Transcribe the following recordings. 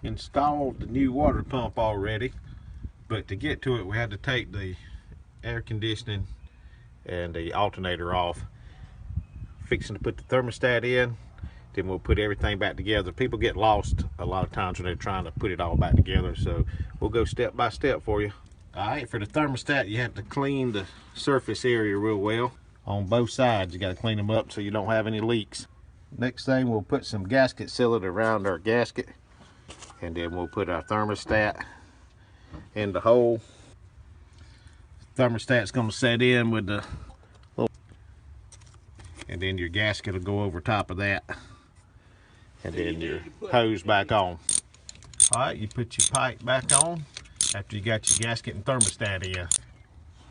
installed the new water pump already, but to get to it we had to take the air conditioning and the alternator off. Fixing to put the thermostat in, then we'll put everything back together. People get lost a lot of times when they're trying to put it all back together, so we'll go step by step for you. Alright, for the thermostat you have to clean the surface area real well. On both sides you got to clean them up so you don't have any leaks. Next thing, we'll put some gasket sealant around our gasket, and then we'll put our thermostat in the hole. Thermostat's going to set in with the little, and then your gasket will go over top of that, and then your hose back on. Alright, you put your pipe back on after you got your gasket and thermostat in.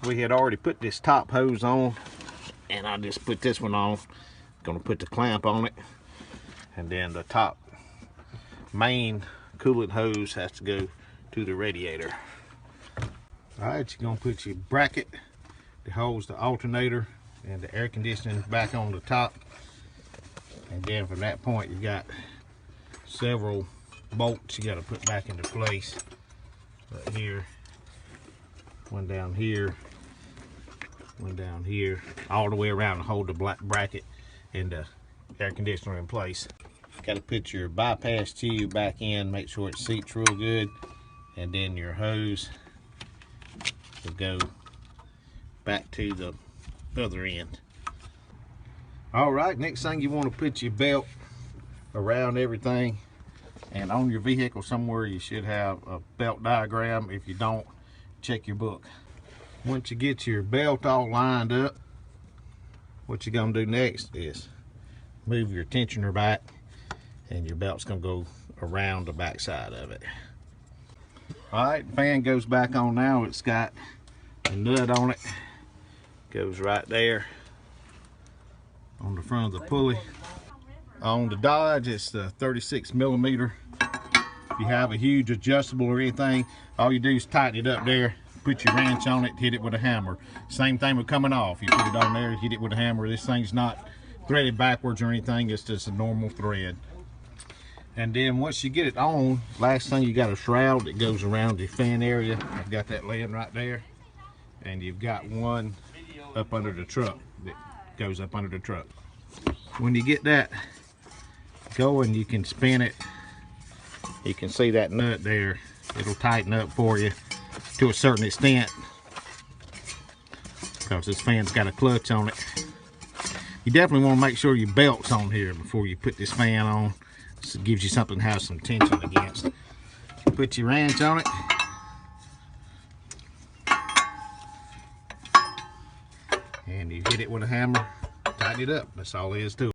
We had already put this top hose on, and I just put this one on. Going to put the clamp on it, and then the top main coolant hose has to go to the radiator. Alright, you're going to put your bracket that holds the alternator and the air conditioning back on the top, and then from that point you got several bolts you got to put back into place. Right here, one down here, one down here, all the way around to hold the black bracket and the air conditioner in place. Got to put your bypass tube back in, make sure it seats real good, and then your hose will go back to the other end. Alright, next thing, you want to put your belt around everything, and on your vehicle somewhere you should have a belt diagram. If you don't, check your book. Once you get your belt all lined up, what you're going to do next is move your tensioner back, and your belt's going to go around the back side of it. Alright, fan goes back on now. It's got a nut on it. Goes right there on the front of the pulley. On the Dodge, it's the 36mm. If you have a huge adjustable or anything, all you do is tighten it up there, put your wrench on it, hit it with a hammer. Same thing with coming off. You put it on there, hit it with a hammer. This thing's not threaded backwards or anything, it's just a normal thread. And then once you get it on, last thing, you got a shroud that goes around the fan area. I've got that laying right there, and you've got one up under the truck that goes up under the truck. When you get that going, you can spin it. You can see that nut there, it'll tighten up for you to a certain extent, because this fan's got a clutch on it. You definitely want to make sure your belt's on here before you put this fan on, so it gives you something to have some tension against. Put your wrench on it, and you hit it with a hammer, tighten it up. That's all there is to it.